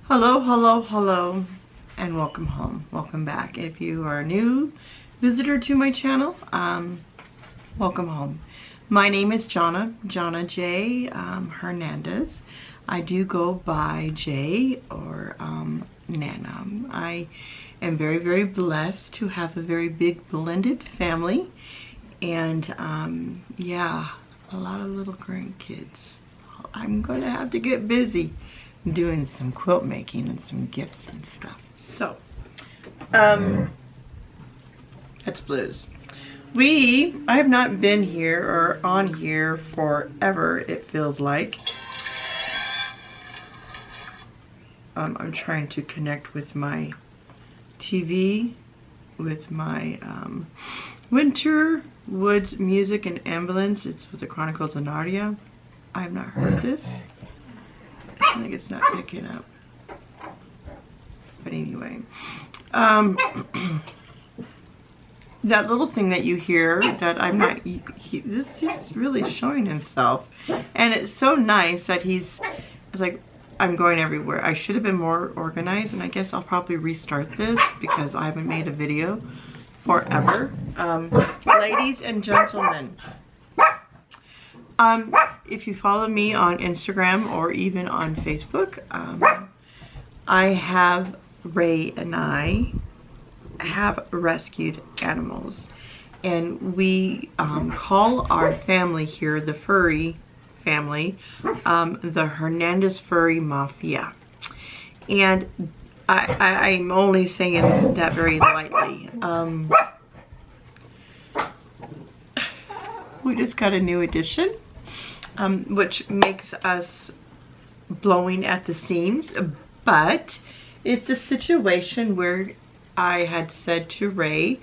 Hello, hello, hello, and welcome home. Welcome back. If you are a new visitor to my channel, welcome home. My name is Jana J. Hernandez. I do go by J or Nana. I am very, very blessed to have a very big blended family, and yeah, a lot of little grandkids. I'm going to have to get busy doing some quilt making and some gifts and stuff. So, that's blues. I have not been here or on here forever, it feels like. I'm trying to connect with my TV, with my Winter Woods Music and Ambulance. It's with the Chronicles of Narnia. I have not heard this. I think it's not picking up. But anyway, that little thing that you hear that I'm not, this is really showing himself. And it's so nice that it's like, I'm going everywhere. I should have been more organized, and I guess I'll probably restart this because I haven't made a video forever. Ladies and gentlemen, if you follow me on Instagram or even on Facebook, Ray and I have rescued animals, and we call our family here, the furry family, the Hernandez Furry Mafia. And I'm only saying that very lightly. We just got a new addition, which makes us blowing at the seams, but it's a situation where I had said to Ray,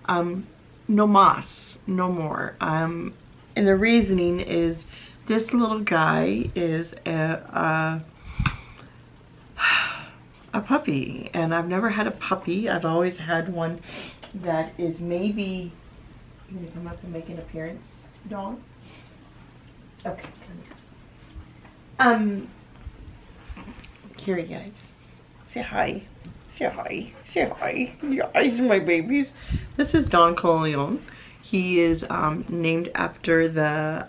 no mas, no more. And the reasoning is this little guy is a puppy, and I've never had a puppy. I've always had one that is maybe, you gonna come up and make an appearance, Dawn? Okay. Here, you guys. Say hi. Say hi. Say hi. Hi, my babies. This is Don Corleone. He is named after the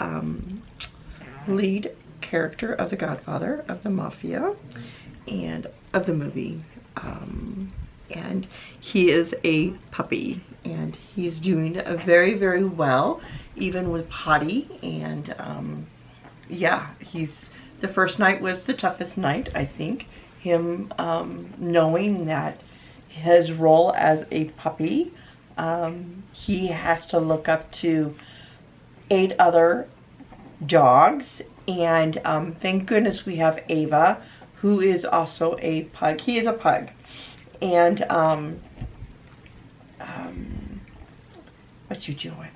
lead character of The Godfather, of the Mafia, and of the movie. And he is a puppy, and he's doing very, very well, even with potty. And yeah, the first night was the toughest night, I think. Him knowing that his role as a puppy, he has to look up to 8 other dogs, and thank goodness we have Ava, who is also a pug. He is a pug. And what you doing?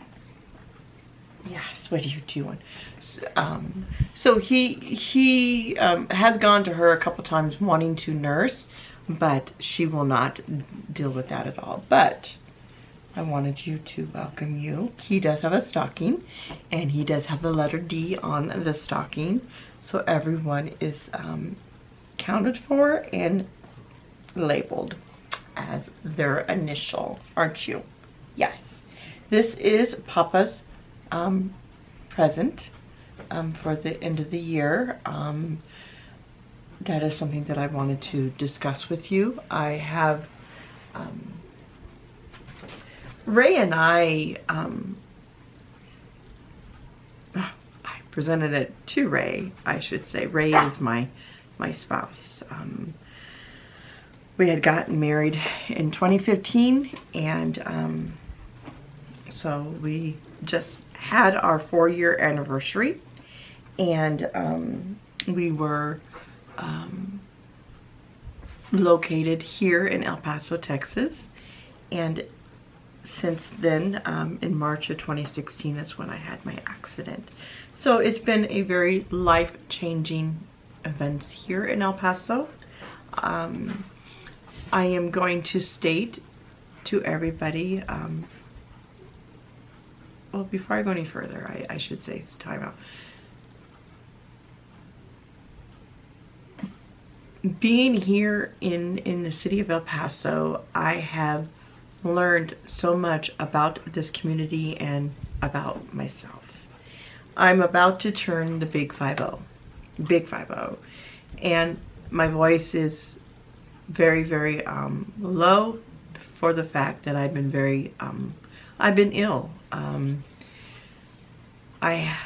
Yes, what are you doing? So he has gone to her a couple times wanting to nurse, but she will not deal with that at all. But I wanted you to welcome you. He does have a stocking, and he does have the letter D on the stocking, so everyone is counted for and labeled as their initial, aren't you? Yes. This is Papa's present for the end of the year. That is something that I wanted to discuss with you. I have Ray and I presented it to Ray, I should say. Ray is my spouse. We had gotten married in 2015, and so we just had our 4-year anniversary, and we were located here in El Paso, Texas. And since then, in March of 2016, that's when I had my accident. So it's been a very life-changing events here in El Paso. I am going to state to everybody, well, before I go any further, I should say it's time out. being here in the city of El Paso, I have learned so much about this community and about myself. I'm about to turn the big 50, big 50, and my voice is very, very low for the fact that I've been ill. I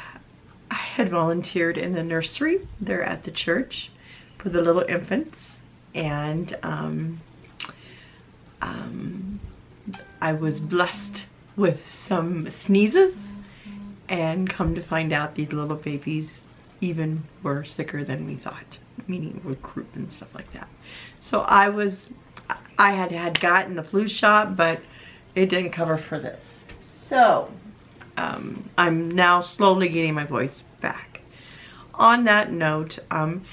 had volunteered in the nursery there at the church for the little infants, and I was blessed with some sneezes, and come to find out these little babies even were sicker than we thought, meaning with croup and stuff like that. So I had gotten the flu shot, but it didn't cover for this. So I'm now slowly getting my voice back. On that note, I'm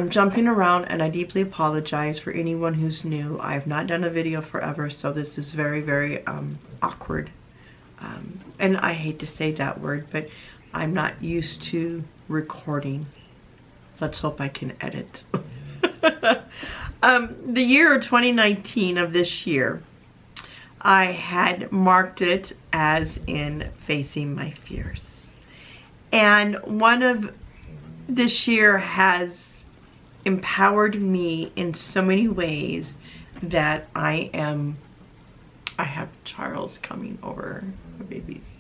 jumping around, and I deeply apologize for anyone who's new. I have not done a video forever, so this is very, very awkward. And I hate to say that word, but I'm not used to recording. Let's hope I can edit. The year of 2019 of this year, I had marked it as in facing my fears. And one of this year has empowered me in so many ways that I have Charles coming over, my babies,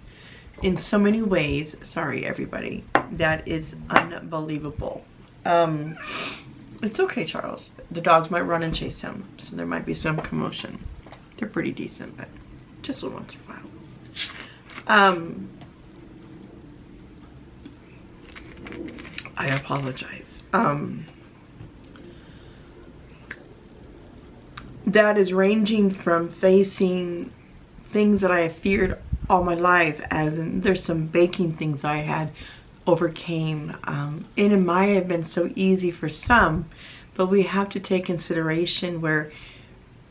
in so many ways, sorry everybody, that is unbelievable. It's okay, Charles. The dogs might run and chase him, so there might be some commotion. They're pretty decent, but just once in a while. I apologize. That is ranging from facing things that I have feared all my life, as in there's some baking things I had overcame. And it might have been so easy for some, but we have to take consideration where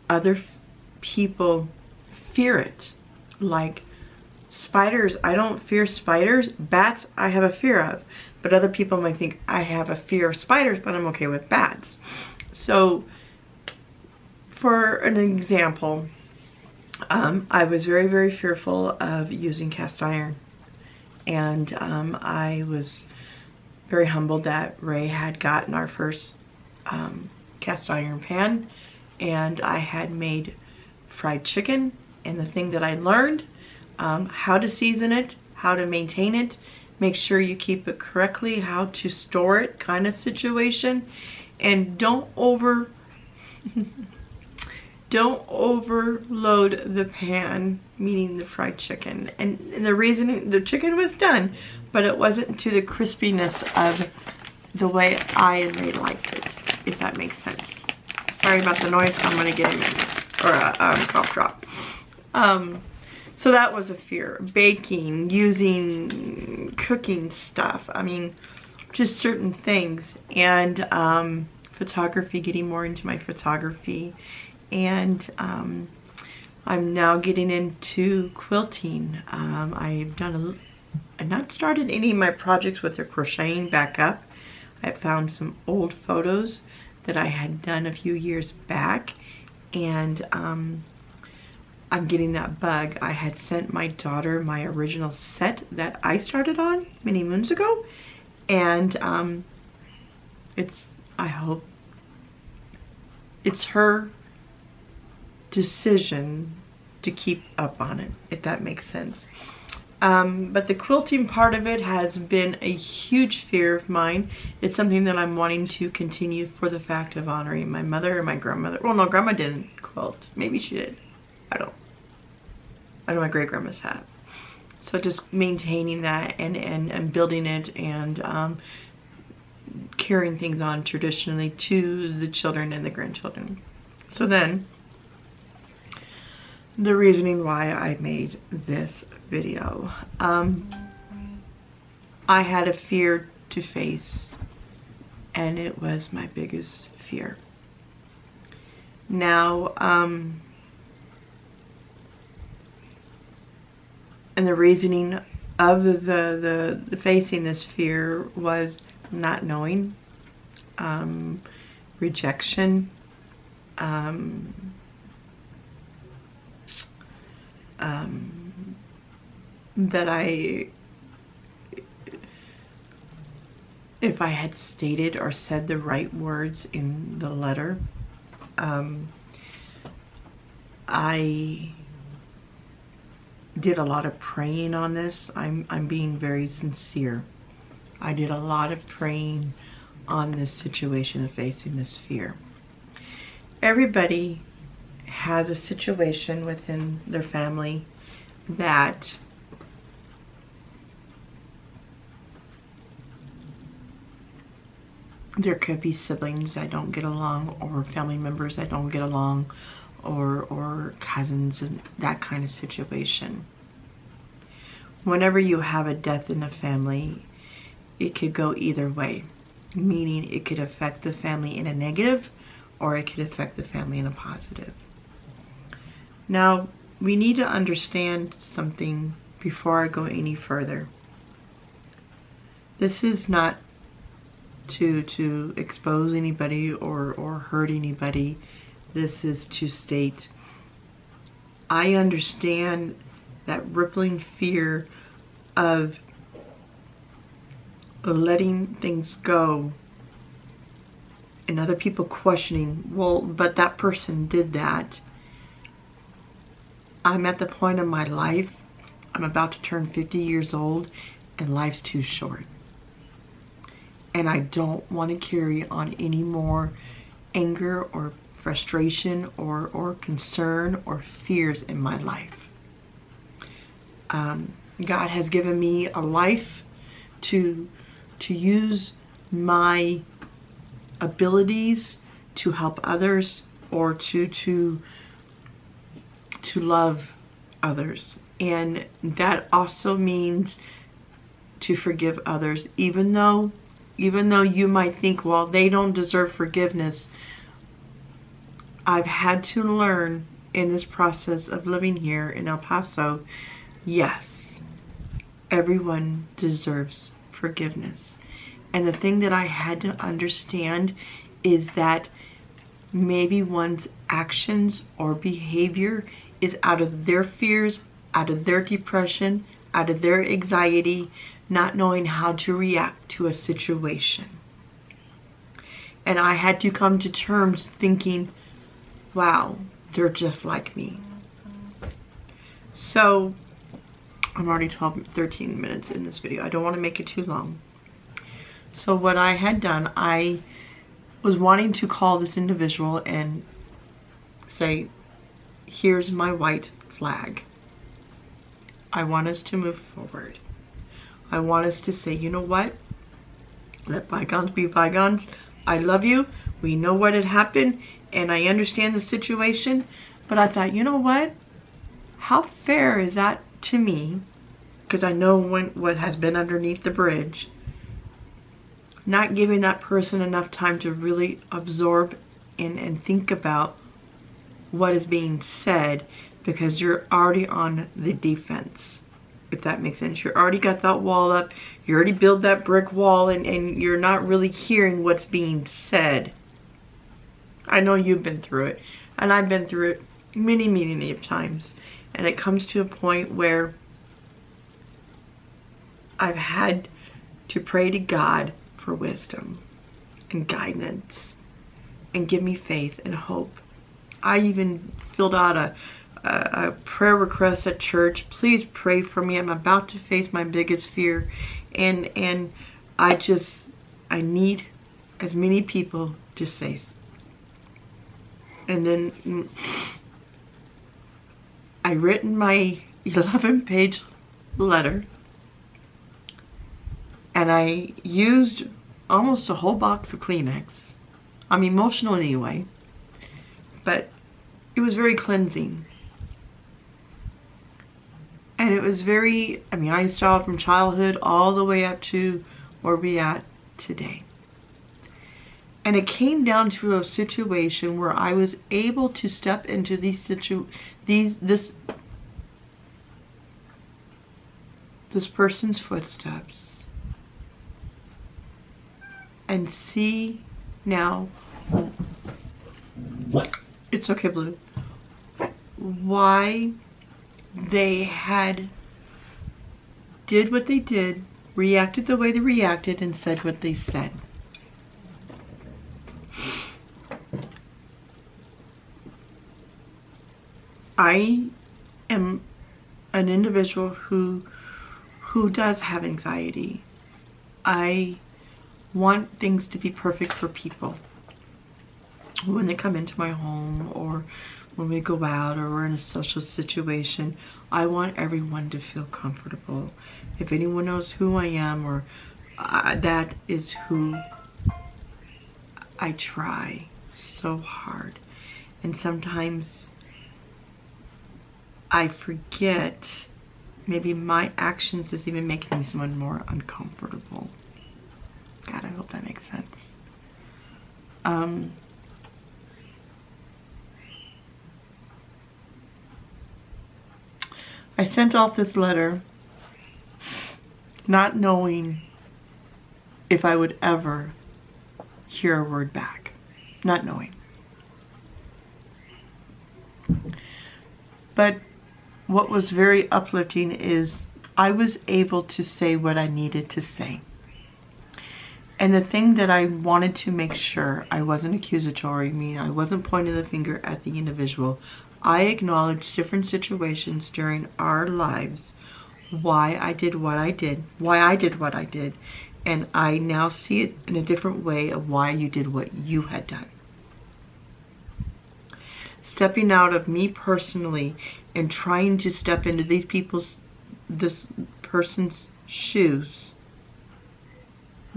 other people fear it. Like spiders, I don't fear spiders. Bats, I have a fear of. But other people might think I have a fear of spiders, but I'm okay with bats. So, for an example, I was very, very fearful of using cast iron. And I was very humbled that Ray had gotten our first cast iron pan, and I had made fried chicken. And the thing that I learned, how to season it, how to maintain it, make sure you keep it correctly, how to store it kind of situation, and don't overload the pan, meaning the fried chicken. And the reason, the chicken was done, but it wasn't to the crispiness of the way I and Ray liked it, if that makes sense. Sorry about the noise, I'm gonna get a minute, or a cough drop. So that was a fear. Baking, using, cooking stuff. I mean, just certain things. And photography, getting more into my photography. And I'm now getting into quilting. I've not started any of my projects with the crocheting back up. I found some old photos that I had done a few years back, and I'm getting that bug. I had sent my daughter my original set that I started on many moons ago, and I hope it's her decision to keep up on it, if that makes sense. But the quilting part of it has been a huge fear of mine. It's something that I'm wanting to continue for the fact of honoring my mother and my grandmother. Well, no, grandma didn't quilt. Maybe she did. I know my great grandma's had. So just maintaining that and building it, and carrying things on traditionally to the children and the grandchildren. So then, the reasoning why I made this video. I had a fear to face, and it was my biggest fear. Now, and the reasoning of the facing this fear was not knowing. rejection, that if I had stated or said the right words in the letter, I did a lot of praying on this. I'm being very sincere. I did a lot of praying on this situation of facing this fear. Everybody has a situation within their family that there could be siblings that don't get along, or family members that don't get along, or cousins, and that kind of situation. Whenever you have a death in the family, it could go either way, meaning it could affect the family in a negative, or it could affect the family in a positive. Now, we need to understand something before I go any further. This is not to expose anybody or hurt anybody. This is to state, I understand that rippling fear of letting things go and other people questioning, well, but that person did that. I'm at the point of my life, I'm about to turn 50 years old, and life's too short. And I don't want to carry on any more anger or frustration or concern or fears in my life. God has given me a life to use my abilities to help others, or to love others. And that also means to forgive others, even though you might think, well, they don't deserve forgiveness. I've had to learn in this process of living here in El Paso, yes, everyone deserves forgiveness. And the thing that I had to understand is that maybe one's actions or behavior is out of their fears, out of their depression, out of their anxiety, not knowing how to react to a situation. And I had to come to terms thinking, wow, they're just like me. So I'm already 13 minutes in this video. I don't want to make it too long. So what I had done, I was wanting to call this individual and say, here's my white flag. I want us to move forward. I want us to say, you know what? Let bygones be bygones. I love you. We know what had happened, and I understand the situation. But I thought, you know what? How fair is that to me? Because I know what has been underneath the bridge. Not giving that person enough time to really absorb and think about what is being said, because you're already on the defense. If that makes sense. You already got that wall up. You already built that brick wall, and you're not really hearing what's being said. I know you've been through it, and I've been through it many of times. And it comes to a point where I've had to pray to God for wisdom and guidance, and give me faith and hope. I even filled out a prayer request at church. Please pray for me. I'm about to face my biggest fear, and I need as many people to say. And then I written my 11-page letter, and I used almost a whole box of Kleenex. I'm emotional anyway, but it was very cleansing. And it was very, I saw it from childhood all the way up to where we're at today. And it came down to a situation where I was able to step into this person's footsteps and see now It's okay, Blue. Why they did what they did, reacted the way they reacted, and said what they said. I am an individual who does have anxiety. I want things to be perfect for people. When they come into my home, or when we go out, or we're in a social situation, I want everyone to feel comfortable. If anyone knows who I am, or that is who I try so hard. And sometimes I forget, maybe my actions is even making me someone more uncomfortable. God, I hope that makes sense. I sent off this letter not knowing if I would ever hear a word back. Not knowing. But what was very uplifting is I was able to say what I needed to say. And the thing that I wanted to make sure, I wasn't accusatory, meaning I wasn't pointing the finger at the individual. I acknowledged different situations during our lives, why I did what I did, and I now see it in a different way of why you did what you had done. Stepping out of me personally and trying to step into this person's shoes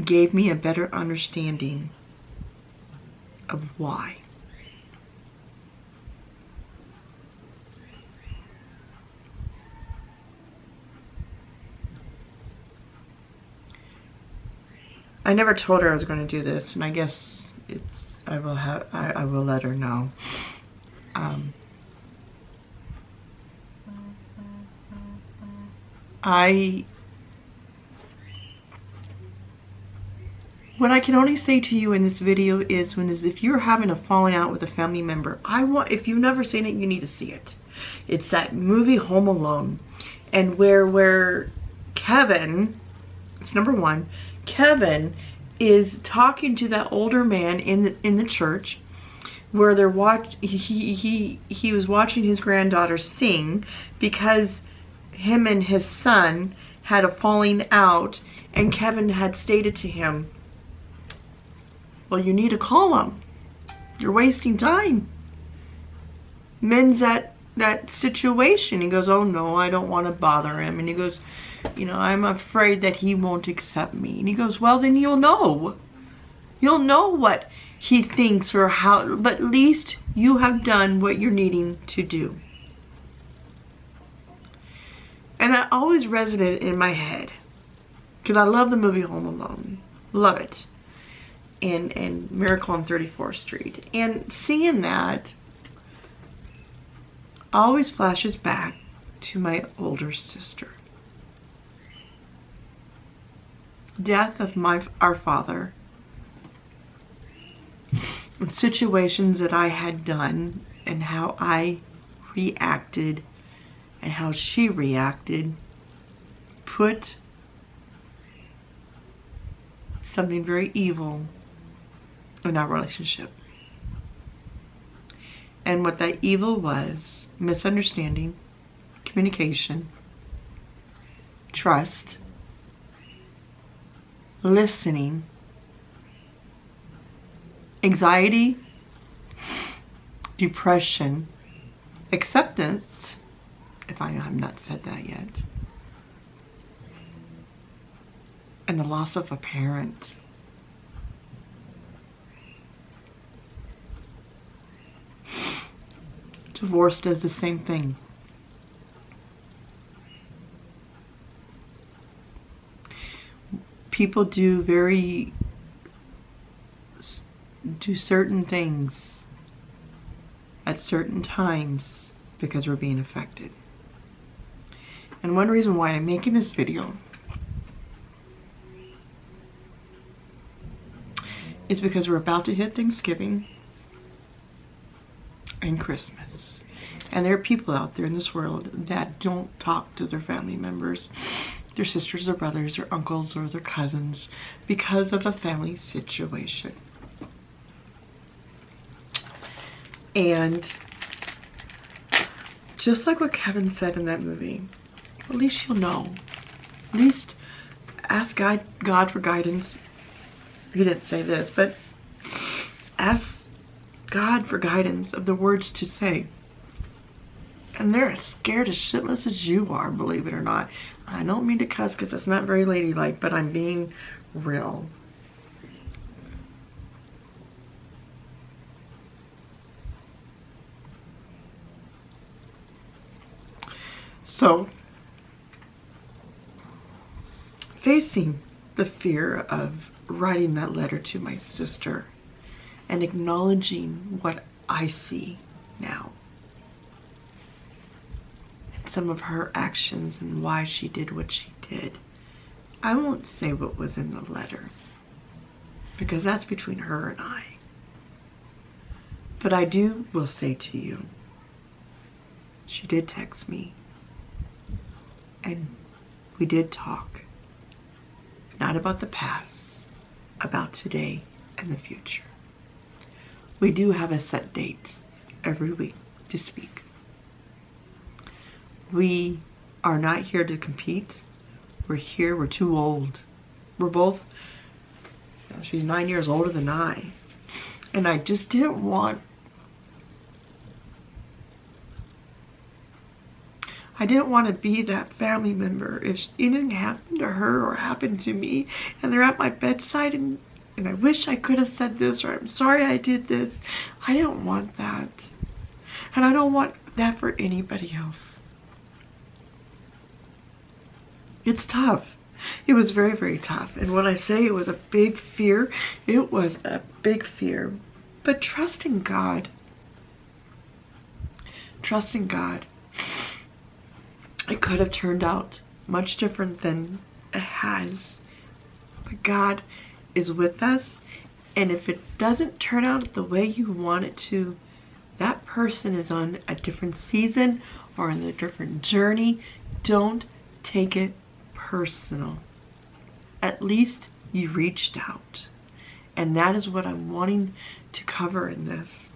gave me a better understanding of why. I never told her I was going to do this, and I guess I will let her know. What I can only say to you in this video is if you're having a falling out with a family member, if you've never seen it, you need to see it. It's that movie Home Alone, and where Kevin, it's number one, Kevin is talking to that older man in the church, where he was watching his granddaughter sing because him and his son had a falling out, and Kevin had stated to him, well, you need to call him. You're wasting time. Mends that situation. He goes, oh no, I don't want to bother him. And he goes, I'm afraid that he won't accept me. And he goes, well, then you'll know. You'll know what he thinks or how, but at least you have done what you're needing to do. And that always resonated in my head, because I love the movie Home Alone. Love it. And Miracle on 34th Street. And seeing that always flashes back to my older sister. Death of our father. And situations that I had done, and how I reacted and how she reacted, put something very evil in our relationship. And what that evil was: misunderstanding, communication, trust, listening, anxiety, depression, acceptance, if I have not said that yet, and the loss of a parent. Divorce does the same thing. People do certain things at certain times because we're being affected. And one reason why I'm making this video is because we're about to hit Thanksgiving and Christmas. And there are people out there in this world that don't talk to their family members, their sisters or brothers or uncles or their cousins, because of a family situation. And just like what Kevin said in that movie, at least you'll know. At least ask God for guidance. He didn't say this, but ask God for guidance of the words to say. And they're as scared as shitless as you are, believe it or not. I don't mean to cuss because it's not very ladylike, but I'm being real. So, facing the fear of writing that letter to my sister and acknowledging what I see now, and some of her actions and why she did what she did, I won't say what was in the letter because that's between her and I. But I will say to you, she did text me and we did talk. Not about the past, about today and the future. We do have a set date every week to speak. We are not here to compete. We're too old. We're both, she's 9 years older than I. And I just didn't want to be that family member if anything happened to her or happened to me and they're at my bedside and I wish I could have said this, or I'm sorry I did this. I didn't want that. And I don't want that for anybody else. It's tough. It was very, very tough. And when I say it was a big fear, it was a big fear. But trusting God. Trusting God. It could have turned out much different than it has. But God is with us. And if it doesn't turn out the way you want it to, that person is on a different season or on a different journey. Don't take it personal. At least you reached out. And that is what I'm wanting to cover in this.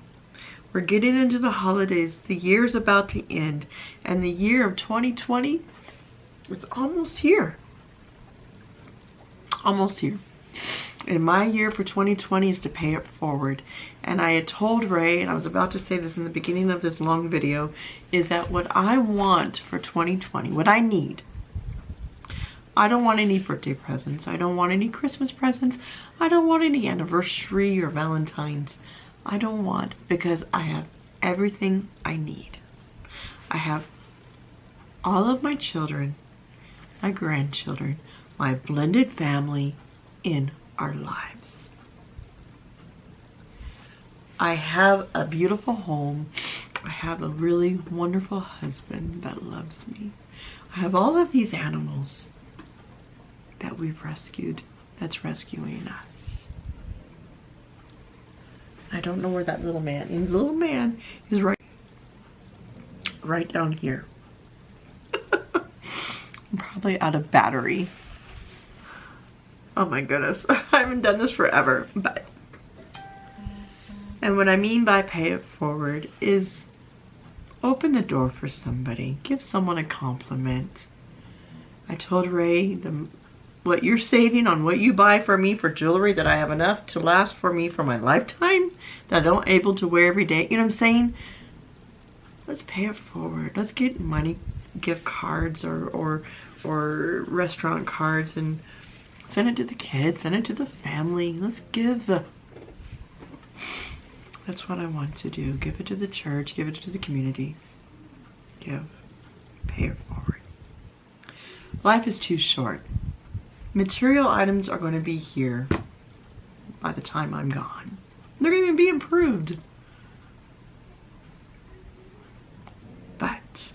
We're getting into the holidays. The year's about to end. And the year of 2020 is almost here. Almost here. And my year for 2020 is to pay it forward. And I had told Ray, and I was about to say this in the beginning of this long video, is that what I want for 2020, what I need, I don't want any birthday presents. I don't want any Christmas presents. I don't want any anniversary or Valentine's. I don't want, because I have everything I need. I have all of my children, my grandchildren, my blended family in our lives. I have a beautiful home. I have a really wonderful husband that loves me. I have all of these animals that we've rescued, that's rescuing us. I don't know where that little man is. The little man is right down here. I'm probably out of battery. Oh my goodness. I haven't done this forever, but. And what I mean by pay it forward is open the door for somebody. Give someone a compliment. I told Ray what you're saving on what you buy for me for jewelry that I have enough to last for me for my lifetime, that I don't able to wear every day. You know what I'm saying? Let's pay it forward. Let's get money, gift cards or restaurant cards and send it to the kids, send it to the family. Let's give. That's what I want to do. Give it to the church, give it to the community. Give. Pay it forward. Life is too short. Material items are going to be here by the time I'm gone. They're going to be improved. But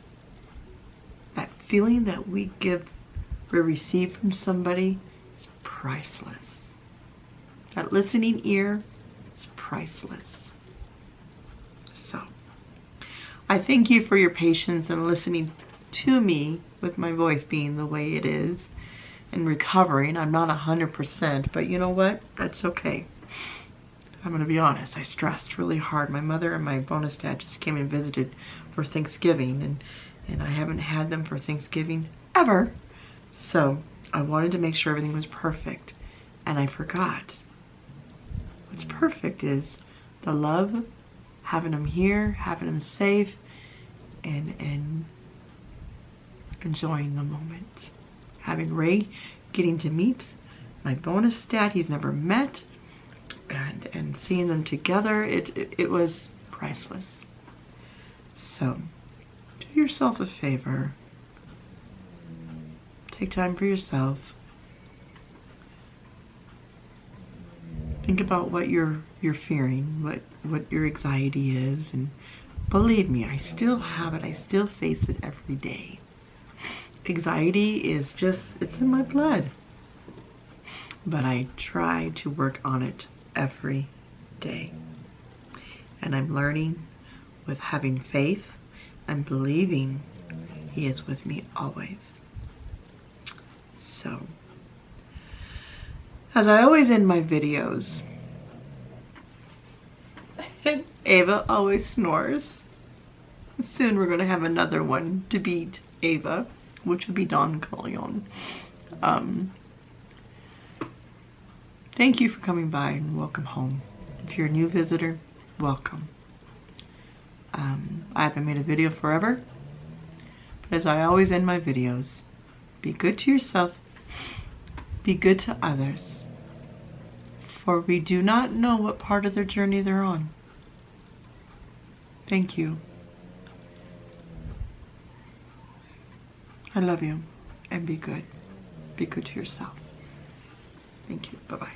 that feeling that we receive from somebody is priceless. That listening ear is priceless. So, I thank you for your patience and listening to me with my voice being the way it is and recovering. I'm not 100%, but you know what? That's okay. I'm going to be honest. I stressed really hard. My mother and my bonus dad just came and visited for Thanksgiving, and I haven't had them for Thanksgiving ever. So I wanted to make sure everything was perfect, and I forgot. What's perfect is the love, having them here, having them safe, and enjoying the moment. Having Ray getting to meet my bonus dad he's never met, and seeing them together, it was priceless. So do yourself a favor. Take time for yourself. Think about what you're fearing, what your anxiety is, and believe me, I still have it. I still face it every day. Anxiety is just, it's in my blood. But I try to work on it every day. And I'm learning with having faith and believing He is with me always. So, as I always end my videos, Ava always snores. Soon we're going to have another one to beat Ava, which would be Don Corleone. Thank you for coming by and welcome home. If you're a new visitor, welcome. I haven't made a video forever, but as I always end my videos, be good to yourself, be good to others, for we do not know what part of their journey they're on. Thank you. I love you, and be good. Be good to yourself. Thank you. Bye-bye.